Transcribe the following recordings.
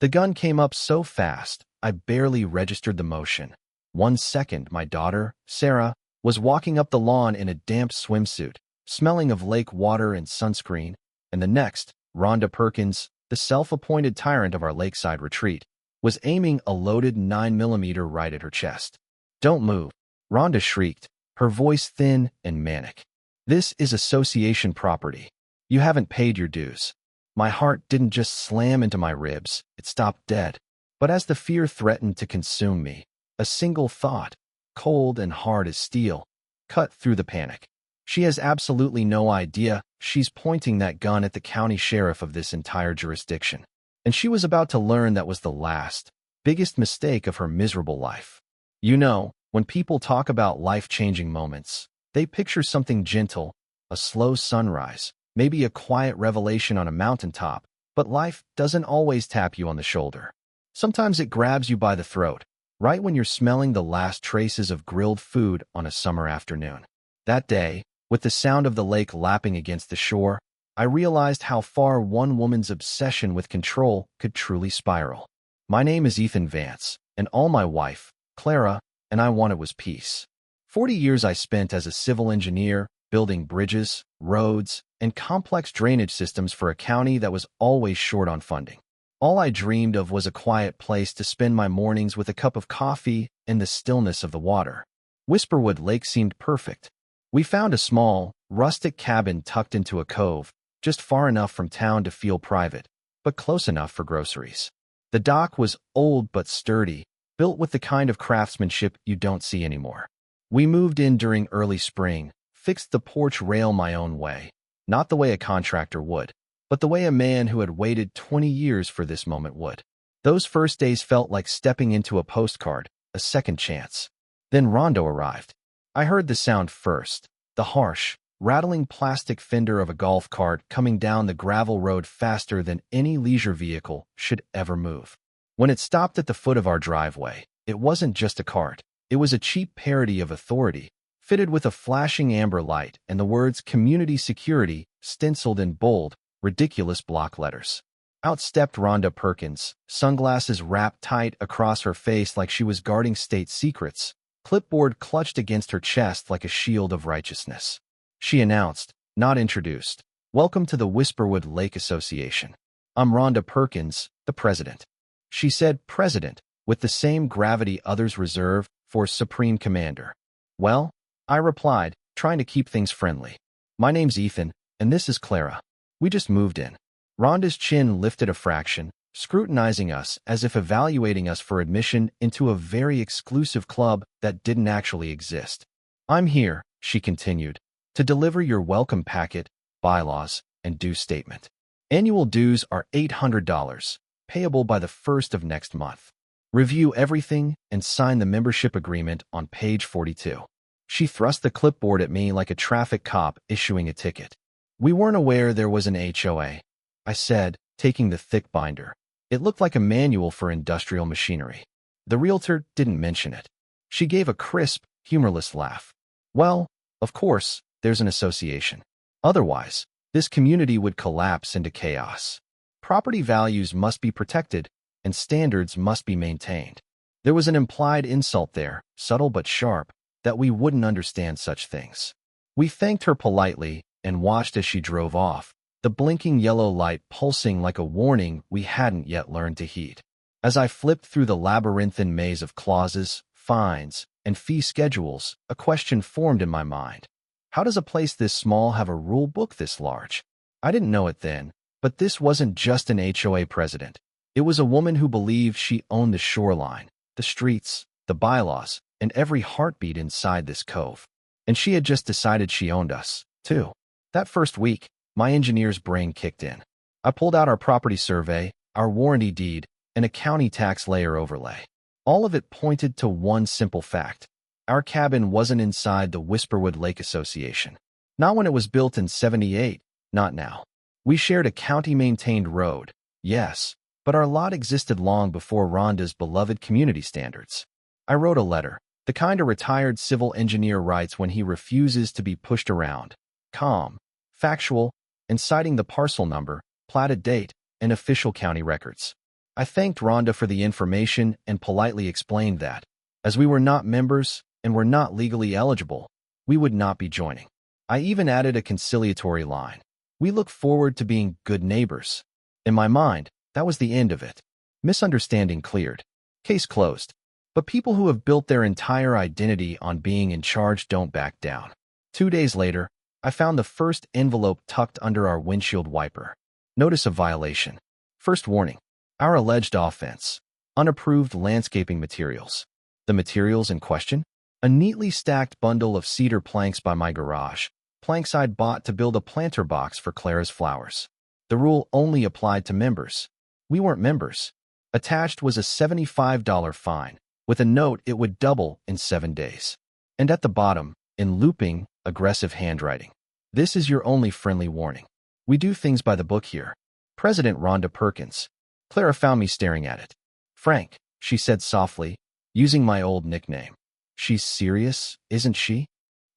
The gun came up so fast, I barely registered the motion. 1 second, my daughter, Sarah, was walking up the lawn in a damp swimsuit, smelling of lake water and sunscreen, and the next, Rhonda Perkins, the self-appointed tyrant of our lakeside retreat, was aiming a loaded 9mm right at her chest. "Don't move," Rhonda shrieked, her voice thin and manic. "This is association property. You haven't paid your dues." My heart didn't just slam into my ribs, it stopped dead. But as the fear threatened to consume me, a single thought, cold and hard as steel, cut through the panic. She has absolutely no idea she's pointing that gun at the county sheriff of this entire jurisdiction. And she was about to learn that was the last, biggest mistake of her miserable life. You know, when people talk about life-changing moments, they picture something gentle, a slow sunrise, maybe a quiet revelation on a mountaintop, but life doesn't always tap you on the shoulder. Sometimes it grabs you by the throat, right when you're smelling the last traces of grilled food on a summer afternoon. That day, with the sound of the lake lapping against the shore, I realized how far one woman's obsession with control could truly spiral. My name is Ethan Vance, and all my wife, Clara, and I wanted was peace. 40 years I spent as a civil engineer, building bridges, roads, and complex drainage systems for a county that was always short on funding. All I dreamed of was a quiet place to spend my mornings with a cup of coffee and the stillness of the water. Whisperwood Lake seemed perfect. We found a small, rustic cabin tucked into a cove, just far enough from town to feel private, but close enough for groceries. The dock was old but sturdy, built with the kind of craftsmanship you don't see anymore. We moved in during early spring, fixed the porch rail my own way, not the way a contractor would, but the way a man who had waited 20 years for this moment would. Those first days felt like stepping into a postcard, a second chance. Then Rondo arrived. I heard the sound first, the harsh, rattling plastic fender of a golf cart coming down the gravel road faster than any leisure vehicle should ever move. When it stopped at the foot of our driveway, it wasn't just a cart. It was a cheap parody of authority, fitted with a flashing amber light and the words "Community Security" stenciled in bold, ridiculous block letters. Out stepped Rhonda Perkins, sunglasses wrapped tight across her face like she was guarding state secrets, clipboard clutched against her chest like a shield of righteousness. She announced, not introduced, "Welcome to the Whisperwood Lake Association. I'm Rhonda Perkins, the president." She said president, with the same gravity others reserve for supreme commander. "Well," I replied, trying to keep things friendly. "My name's Ethan, and this is Clara. We just moved in." Rhonda's chin lifted a fraction, scrutinizing us as if evaluating us for admission into a very exclusive club that didn't actually exist. "I'm here," she continued, "to deliver your welcome packet, bylaws, and due statement. Annual dues are $800, payable by the 1st of next month. Review everything and sign the membership agreement on page 42. She thrust the clipboard at me like a traffic cop issuing a ticket. "We weren't aware there was an HOA, I said, taking the thick binder. It looked like a manual for industrial machinery. The realtor didn't mention it. She gave a crisp, humorless laugh. "Well, of course, there's an association. Otherwise, this community would collapse into chaos. Property values must be protected, and standards must be maintained." There was an implied insult there, subtle but sharp, that we wouldn't understand such things. We thanked her politely and watched as she drove off, the blinking yellow light pulsing like a warning we hadn't yet learned to heed. As I flipped through the labyrinthine maze of clauses, fines, and fee schedules, a question formed in my mind. How does a place this small have a rule book this large? I didn't know it then, but this wasn't just an HOA president. It was a woman who believed she owned the shoreline, the streets, the bylaws, and every heartbeat inside this cove. And she had just decided she owned us, too. That first week, my engineer's brain kicked in. I pulled out our property survey, our warranty deed, and a county tax layer overlay. All of it pointed to one simple fact. Our cabin wasn't inside the Whisperwood Lake Association. Not when it was built in '78, not now. We shared a county-maintained road, yes, but our lot existed long before Rhonda's beloved community standards. I wrote a letter, the kind a retired civil engineer writes when he refuses to be pushed around, calm, factual, and citing the parcel number, platted date, and official county records. I thanked Rhonda for the information and politely explained that, as we were not members and were not legally eligible, we would not be joining. I even added a conciliatory line. We look forward to being good neighbors. In my mind, that was the end of it. Misunderstanding cleared. Case closed. But people who have built their entire identity on being in charge don't back down. 2 days later, I found the first envelope tucked under our windshield wiper. Notice of violation. First warning. Our alleged offense. Unapproved landscaping materials. The materials in question? A neatly stacked bundle of cedar planks by my garage. Planks I'd bought to build a planter box for Clara's flowers. The rule only applied to members. We weren't members. Attached was a $75 fine, with a note it would double in 7 days. And at the bottom, in looping, aggressive handwriting. This is your only friendly warning. We do things by the book here. President Rhonda Perkins. Clara found me staring at it. Frank, she said softly, using my old nickname. She's serious, isn't she?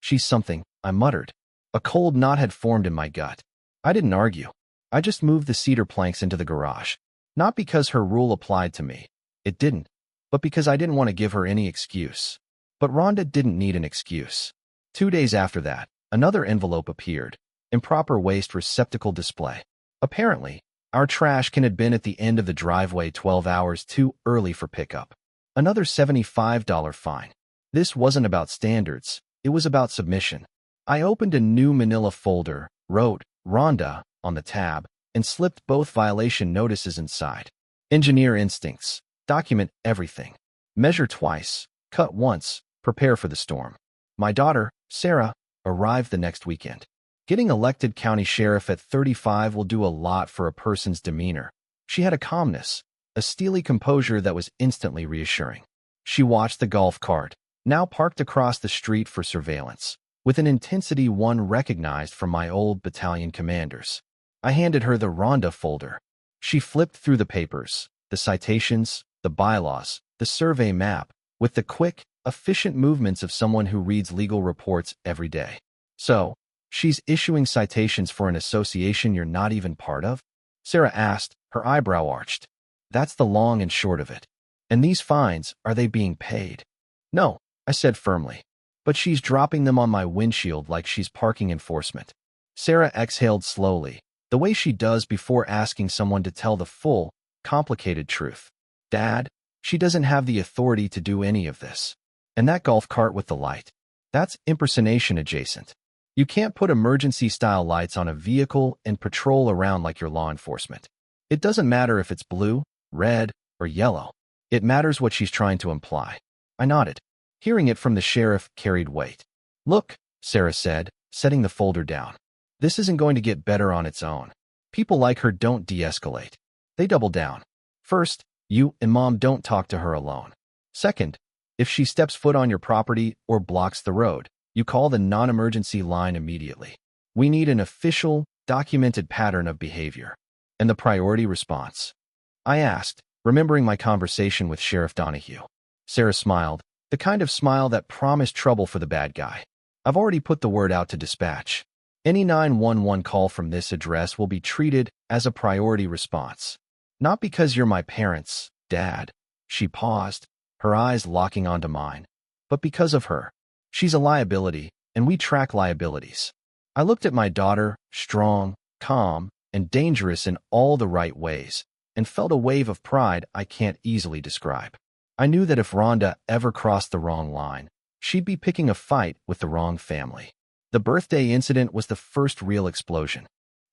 She's something, I muttered. A cold knot had formed in my gut. I didn't argue. I just moved the cedar planks into the garage. Not because her rule applied to me. It didn't. But because I didn't want to give her any excuse. But Rhonda didn't need an excuse. 2 days after that, another envelope appeared. Improper waste receptacle display. Apparently, our trash can had been at the end of the driveway 12 hours too early for pickup. Another $75 fine. This wasn't about standards. It was about submission. I opened a new manila folder, wrote Rhonda on the tab, and slipped both violation notices inside. Engineer instincts. Document everything. Measure twice. Cut once. Prepare for the storm. My daughter, Sarah, arrived the next weekend. Getting elected county sheriff at 35 will do a lot for a person's demeanor. She had a calmness, a steely composure that was instantly reassuring. She watched the golf cart, now parked across the street for surveillance, with an intensity one recognized from my old battalion commanders. I handed her the Rhonda folder. She flipped through the papers, the citations, the bylaws, the survey map, with the quick, efficient movements of someone who reads legal reports every day. So, she's issuing citations for an association you're not even part of? Sarah asked, her eyebrow arched. That's the long and short of it. And these fines, are they being paid? No, I said firmly. But she's dropping them on my windshield like she's parking enforcement. Sarah exhaled slowly, the way she does before asking someone to tell the full, complicated truth. Dad, she doesn't have the authority to do any of this. And that golf cart with the light, that's impersonation adjacent. You can't put emergency-style lights on a vehicle and patrol around like you're law enforcement. It doesn't matter if it's blue, red, or yellow. It matters what she's trying to imply. I nodded. Hearing it from the sheriff carried weight. Look, Sarah said, setting the folder down. This isn't going to get better on its own. People like her don't de-escalate. They double down. First, you and Mom don't talk to her alone. Second, if she steps foot on your property or blocks the road, you call the non-emergency line immediately. We need an official, documented pattern of behavior. And the priority response? I asked, remembering my conversation with Sheriff Donahue. Sarah smiled, the kind of smile that promised trouble for the bad guy. I've already put the word out to dispatch. Any 911 call from this address will be treated as a priority response. Not because you're my parents, Dad. She paused, her eyes locking onto mine. But because of her. She's a liability, and we track liabilities. I looked at my daughter, strong, calm, and dangerous in all the right ways, and felt a wave of pride I can't easily describe. I knew that if Rhonda ever crossed the wrong line, she'd be picking a fight with the wrong family. The birthday incident was the first real explosion.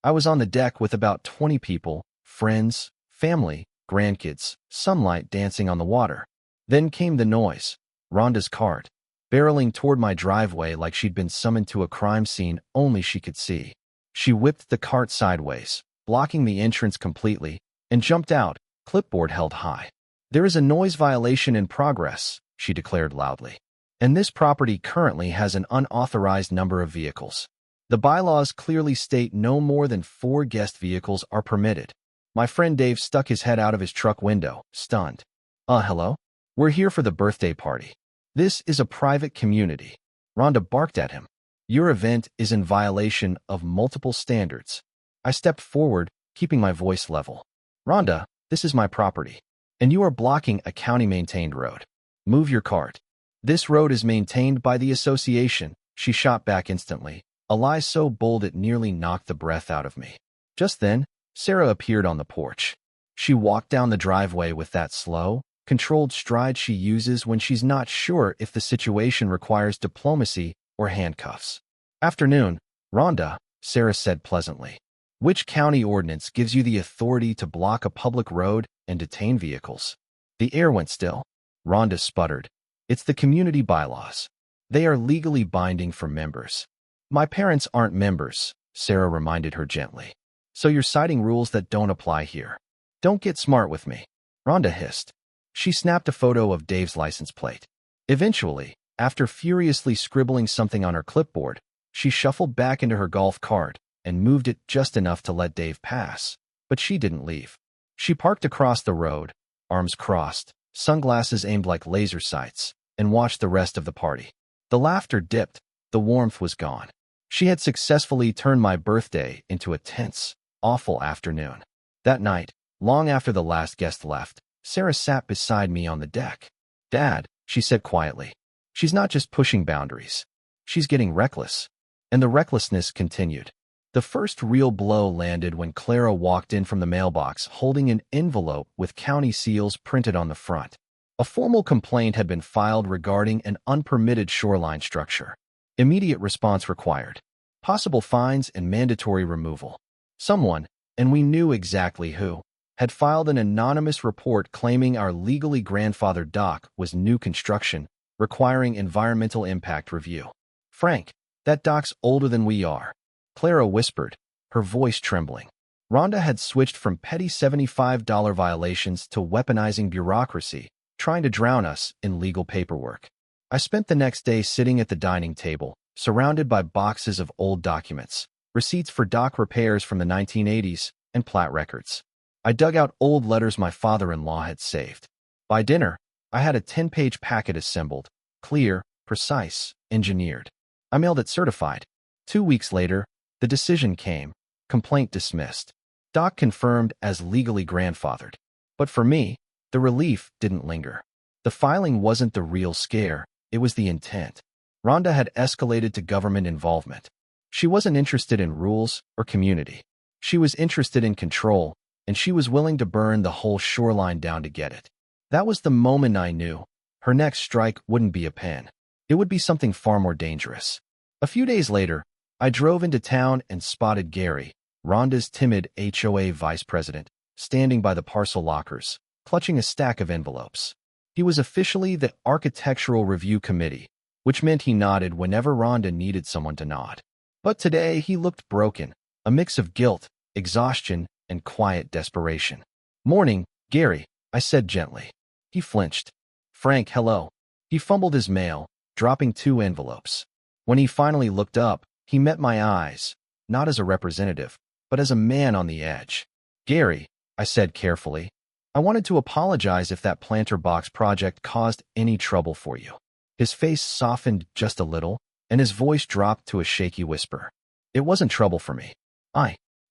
I was on the deck with about 20 people, friends, family, grandkids, sunlight dancing on the water. Then came the noise. Rhonda's cart, barreling toward my driveway like she'd been summoned to a crime scene only she could see. She whipped the cart sideways, blocking the entrance completely, and jumped out, clipboard held high. There is a noise violation in progress, she declared loudly. And this property currently has an unauthorized number of vehicles. The bylaws clearly state no more than 4 guest vehicles are permitted. My friend Dave stuck his head out of his truck window, stunned. Hello? We're here for the birthday party. This is a private community. Rhonda barked at him. Your event is in violation of multiple standards. I stepped forward, keeping my voice level. Rhonda, This is my property. And you are blocking a county-maintained road. Move your cart. This road is maintained by the association, she shot back instantly, a lie so bold it nearly knocked the breath out of me. Just then, Sarah appeared on the porch. She walked down the driveway with that slow, controlled stride she uses when she's not sure if the situation requires diplomacy or handcuffs. "Afternoon, Rhonda," Sarah said pleasantly. "Which county ordinance gives you the authority to block a public road and detain vehicles?" The air went still. Rhonda sputtered. "It's the community bylaws. They are legally binding for members." "My parents aren't members," Sarah reminded her gently. "So you're citing rules that don't apply here. Don't get smart with me," Rhonda hissed. She snapped a photo of Dave's license plate. Eventually, after furiously scribbling something on her clipboard, she shuffled back into her golf cart and moved it just enough to let Dave pass. But she didn't leave. She parked across the road, arms crossed, sunglasses aimed like laser sights, and watched the rest of the party. The laughter dipped, the warmth was gone. She had successfully turned my birthday into a tense, awful afternoon. That night, long after the last guest left, Sarah sat beside me on the deck. "Dad," she said quietly, "she's not just pushing boundaries. She's getting reckless." And the recklessness continued. The first real blow landed when Clara walked in from the mailbox holding an envelope with county seals printed on the front. A formal complaint had been filed regarding an unpermitted shoreline structure. Immediate response required. Possible fines and mandatory removal. Someone, and we knew exactly who, had filed an anonymous report claiming our legally grandfathered dock was new construction, requiring environmental impact review. "Frank, that dock's older than we are," Clara whispered, her voice trembling. Rhonda had switched from petty $75 violations to weaponizing bureaucracy, trying to drown us in legal paperwork. I spent the next day sitting at the dining table, surrounded by boxes of old documents, receipts for dock repairs from the 1980s, and plat records. I dug out old letters my father-in-law had saved. By dinner, I had a 10-page packet assembled, clear, precise, engineered. I mailed it certified. 2 weeks later, the decision came, complaint dismissed. Dock confirmed as legally grandfathered. But for me, the relief didn't linger. The filing wasn't the real scare, it was the intent. Rhonda had escalated to government involvement. She wasn't interested in rules or community. She was interested in control, and she was willing to burn the whole shoreline down to get it. That was the moment I knew. Her next strike wouldn't be a pen. It would be something far more dangerous. A few days later, I drove into town and spotted Gary, Rhonda's timid HOA vice president, standing by the parcel lockers, clutching a stack of envelopes. He was officially the Architectural Review Committee, which meant he nodded whenever Rhonda needed someone to nod. But today he looked broken, a mix of guilt, exhaustion, and quiet desperation. "Morning, Gary," I said gently. He flinched. "Frank, hello." He fumbled his mail, dropping 2 envelopes. When he finally looked up, he met my eyes, not as a representative, but as a man on the edge. "Gary," I said carefully, "I wanted to apologize if that planter box project caused any trouble for you." His face softened just a little, and his voice dropped to a shaky whisper. "It wasn't trouble for me.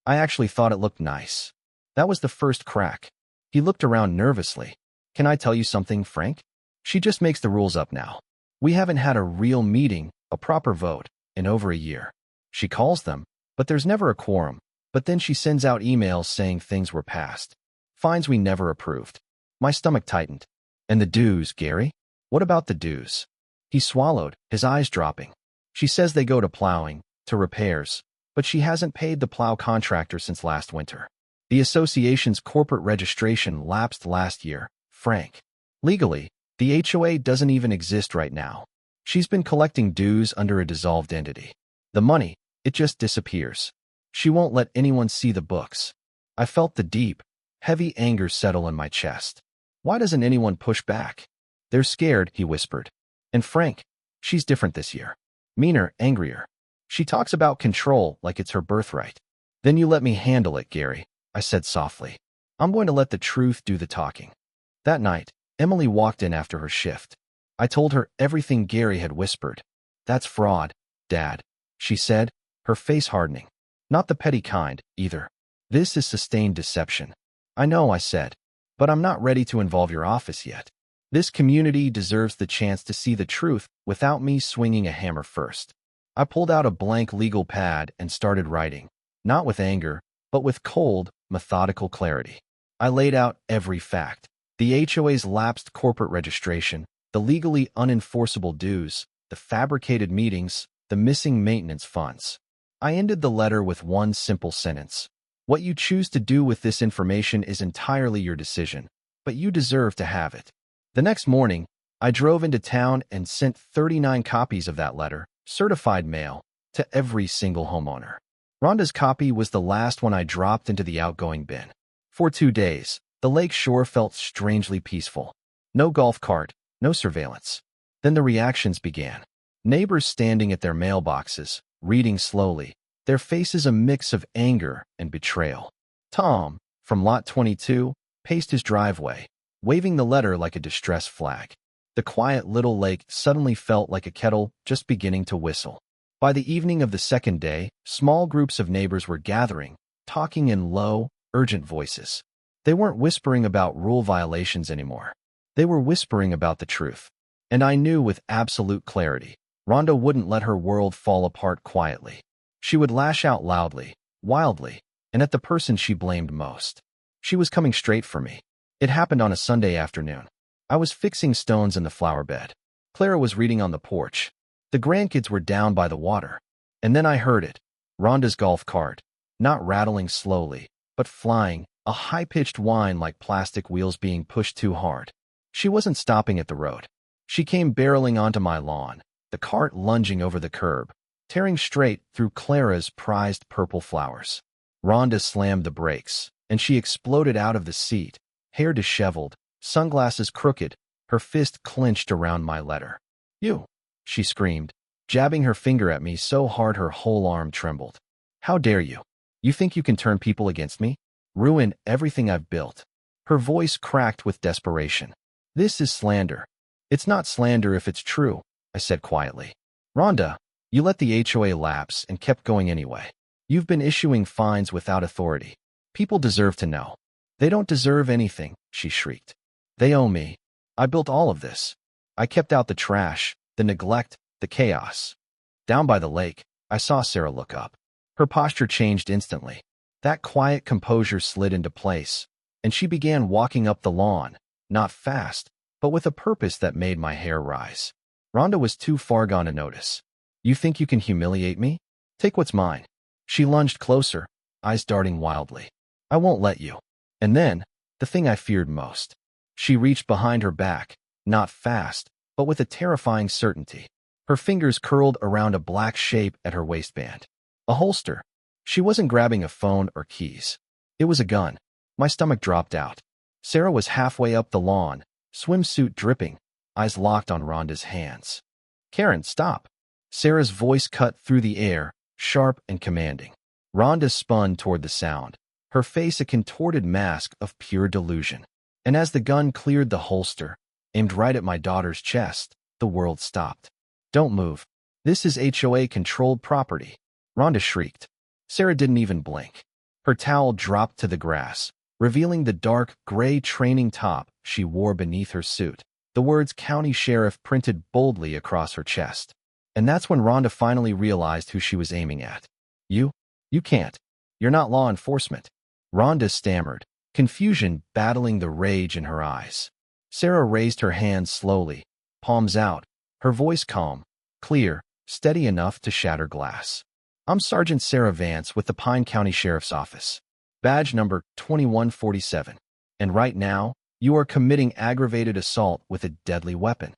I actually thought it looked nice." That was the first crack. He looked around nervously. "Can I tell you something, Frank? She just makes the rules up now. We haven't had a real meeting, a proper vote, in over a year. She calls them, but there's never a quorum. But then she sends out emails saying things were passed. Fines we never approved." My stomach tightened. "And the dues, Gary? What about the dues?" He swallowed, his eyes dropping. "She says they go to plowing, to repairs, but she hasn't paid the plow contractor since last winter. The association's corporate registration lapsed last year, Frank. Legally, the HOA doesn't even exist right now. She's been collecting dues under a dissolved entity. The money, it just disappears. She won't let anyone see the books." I felt the deep, heavy anger settle in my chest. "Why doesn't anyone push back?" "They're scared," he whispered. "And Frank, she's different this year. Meaner, angrier. She talks about control like it's her birthright." "Then you let me handle it, Gary," I said softly. "I'm going to let the truth do the talking." That night, Emily walked in after her shift. I told her everything Gary had whispered. "That's fraud, Dad," she said, her face hardening. "Not the petty kind, either. This is sustained deception." "I know," I said. but I'm not ready to involve your office yet. This community deserves the chance to see the truth without me swinging a hammer first. I pulled out a blank legal pad and started writing, not with anger, but with cold, methodical clarity. I laid out every fact: the HOA's lapsed corporate registration, the legally unenforceable dues, the fabricated meetings, the missing maintenance funds. I ended the letter with one simple sentence: what you choose to do with this information is entirely your decision, but you deserve to have it. The next morning, I drove into town and sent 39 copies of that letter, certified mail, to every single homeowner. Rhonda's copy was the last one I dropped into the outgoing bin. For 2 days, the lake shore felt strangely peaceful. No golf cart, no surveillance. Then the reactions began. Neighbors standing at their mailboxes, reading slowly, their faces a mix of anger and betrayal. Tom, from Lot 22, paced his driveway, waving the letter like a distress flag. The quiet little lake suddenly felt like a kettle just beginning to whistle. By the evening of the second day, small groups of neighbors were gathering, talking in low, urgent voices. They weren't whispering about rule violations anymore. They were whispering about the truth. And I knew with absolute clarity, Rhonda wouldn't let her world fall apart quietly. She would lash out loudly, wildly, and at the person she blamed most. She was coming straight for me. It happened on a Sunday afternoon. I was fixing stones in the flower bed. Clara was reading on the porch. The grandkids were down by the water. And then I heard it. Rhonda's golf cart, not rattling slowly, but flying, a high-pitched whine like plastic wheels being pushed too hard. She wasn't stopping at the road. She came barreling onto my lawn, the cart lunging over the curb, tearing straight through Clara's prized purple flowers. Rhonda slammed the brakes, and she exploded out of the seat, hair disheveled, sunglasses crooked, her fist clenched around my letter. "You!" she screamed, jabbing her finger at me so hard her whole arm trembled. "How dare you? You think you can turn people against me? Ruin everything I've built?" Her voice cracked with desperation. "This is slander." "It's not slander if it's true," I said quietly. "Rhonda, you let the HOA lapse and kept going anyway. You've been issuing fines without authority. People deserve to know." "They don't deserve anything," she shrieked. "They owe me. I built all of this. I kept out the trash, the neglect, the chaos." Down by the lake, I saw Sarah look up. Her posture changed instantly. That quiet composure slid into place, and she began walking up the lawn, not fast, but with a purpose that made my hair rise. Rhonda was too far gone to notice. "You think you can humiliate me? Take what's mine." She lunged closer, eyes darting wildly. "I won't let you." And then, the thing I feared most. She reached behind her back, not fast, but with a terrifying certainty. Her fingers curled around a black shape at her waistband. A holster. She wasn't grabbing a phone or keys. It was a gun. My stomach dropped out. Sarah was halfway up the lawn, swimsuit dripping, eyes locked on Rhonda's hands. "Karen, stop." Sarah's voice cut through the air, sharp and commanding. Rhonda spun toward the sound, her face a contorted mask of pure delusion. And as the gun cleared the holster, aimed right at my daughter's chest, the world stopped. "Don't move. This is HOA-controlled property," Rhonda shrieked. Sarah didn't even blink. Her towel dropped to the grass, revealing the dark, gray training top she wore beneath her suit, the words County Sheriff printed boldly across her chest. And that's when Rhonda finally realized who she was aiming at. You can't. You're not law enforcement." Rhonda stammered, confusion battling the rage in her eyes. Sarah raised her hands slowly, palms out, her voice calm, clear, steady enough to shatter glass. "I'm Sergeant Sarah Vance with the Pine County Sheriff's Office. Badge number 2147. And right now, you are committing aggravated assault with a deadly weapon."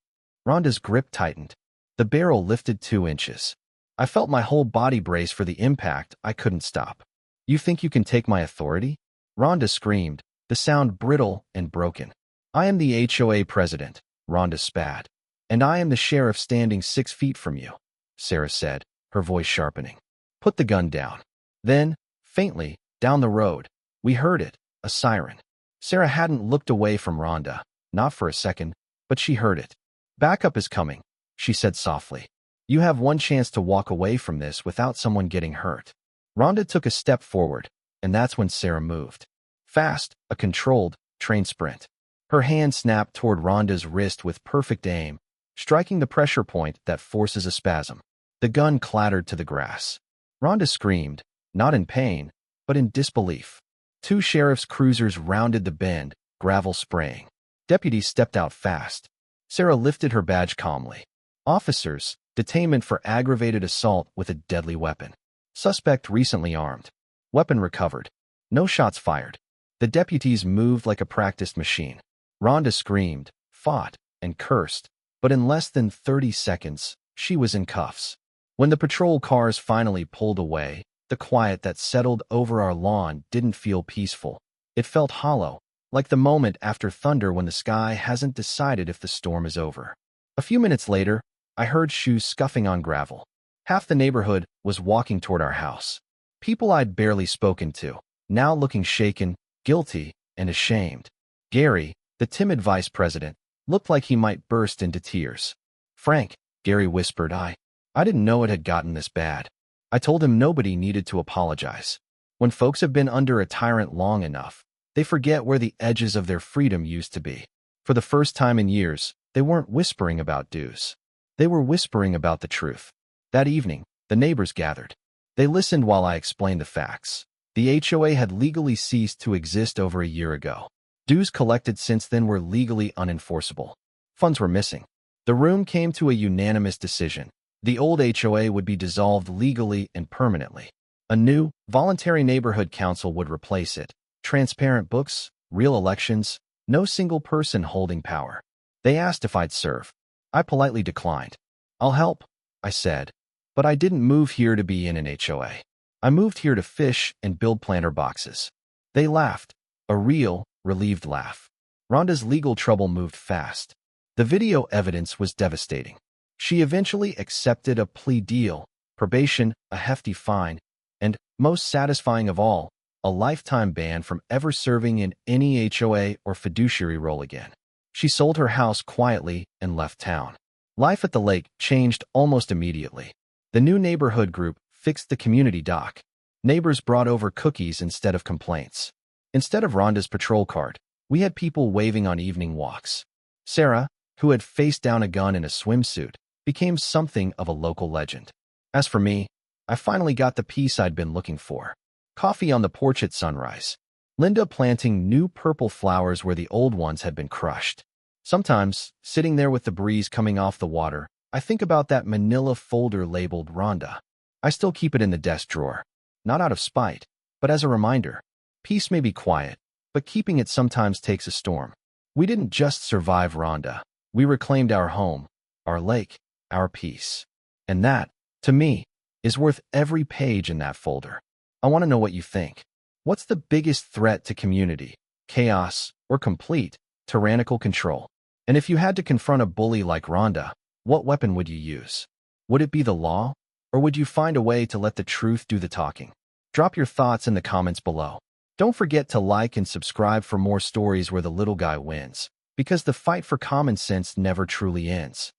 Rhonda's grip tightened. The barrel lifted 2 inches. I felt my whole body brace for the impact. I couldn't stop. "You think you can take my authority?" Rhonda screamed, the sound brittle and broken. "I am the HOA president," Rhonda spat. "And I am the sheriff standing 6 feet from you," Sarah said, her voice sharpening. "Put the gun down." Then, faintly, down the road, we heard it, a siren. Sarah hadn't looked away from Rhonda, not for a second, but she heard it. "Backup is coming," she said softly. "You have one chance to walk away from this without someone getting hurt." Rhonda took a step forward, and that's when Sarah moved. Fast, a controlled, train sprint. Her hand snapped toward Rhonda's wrist with perfect aim, striking the pressure point that forces a spasm. The gun clattered to the grass. Rhonda screamed, not in pain, but in disbelief. Two sheriff's cruisers rounded the bend, gravel spraying. Deputies stepped out fast. Sarah lifted her badge calmly. Officers, detainment for aggravated assault with a deadly weapon. Suspect recently armed. Weapon recovered. No shots fired. The deputies moved like a practiced machine. Rhonda screamed, fought, and cursed, but in less than 30 seconds, she was in cuffs. When the patrol cars finally pulled away, the quiet that settled over our lawn didn't feel peaceful. It felt hollow, like the moment after thunder when the sky hasn't decided if the storm is over. A few minutes later, I heard shoes scuffing on gravel. Half the neighborhood was walking toward our house. People I'd barely spoken to, now looking shaken, guilty, and ashamed. Gary, the timid vice president, looked like he might burst into tears. "Frank," Gary whispered, I didn't know it had gotten this bad. I told him nobody needed to apologize. When folks have been under a tyrant long enough, they forget where the edges of their freedom used to be. For the first time in years, they weren't whispering about dues. They were whispering about the truth. That evening, the neighbors gathered. They listened while I explained the facts. The HOA had legally ceased to exist over a year ago. Dues collected since then were legally unenforceable. Funds were missing. The room came to a unanimous decision. The old HOA would be dissolved legally and permanently. A new, voluntary neighborhood council would replace it. Transparent books, real elections, no single person holding power. They asked if I'd serve. I politely declined. "I'll help," I said, but I didn't move here to be in an HOA. I moved here to fish and build planter boxes. They laughed, a real, relieved laugh. Rhonda's legal trouble moved fast. The video evidence was devastating. She eventually accepted a plea deal, probation, a hefty fine, and, most satisfying of all, a lifetime ban from ever serving in any HOA or fiduciary role again. She sold her house quietly and left town. Life at the lake changed almost immediately. The new neighborhood group fixed the community dock. Neighbors brought over cookies instead of complaints. Instead of Rhonda's patrol cart, we had people waving on evening walks. Sarah, who had faced down a gun in a swimsuit, became something of a local legend. As for me, I finally got the peace I'd been looking for. Coffee on the porch at sunrise. Linda planting new purple flowers where the old ones had been crushed. Sometimes, sitting there with the breeze coming off the water, I think about that manila folder labeled Rhonda. I still keep it in the desk drawer. Not out of spite, but as a reminder. Peace may be quiet, but keeping it sometimes takes a storm. We didn't just survive Rhonda. We reclaimed our home, our lake, our peace. And that, to me, is worth every page in that folder. I want to know what you think. What's the biggest threat to community, chaos, or complete, tyrannical control? And if you had to confront a bully like Rhonda, what weapon would you use? Would it be the law, or would you find a way to let the truth do the talking? Drop your thoughts in the comments below. Don't forget to like and subscribe for more stories where the little guy wins, because the fight for common sense never truly ends.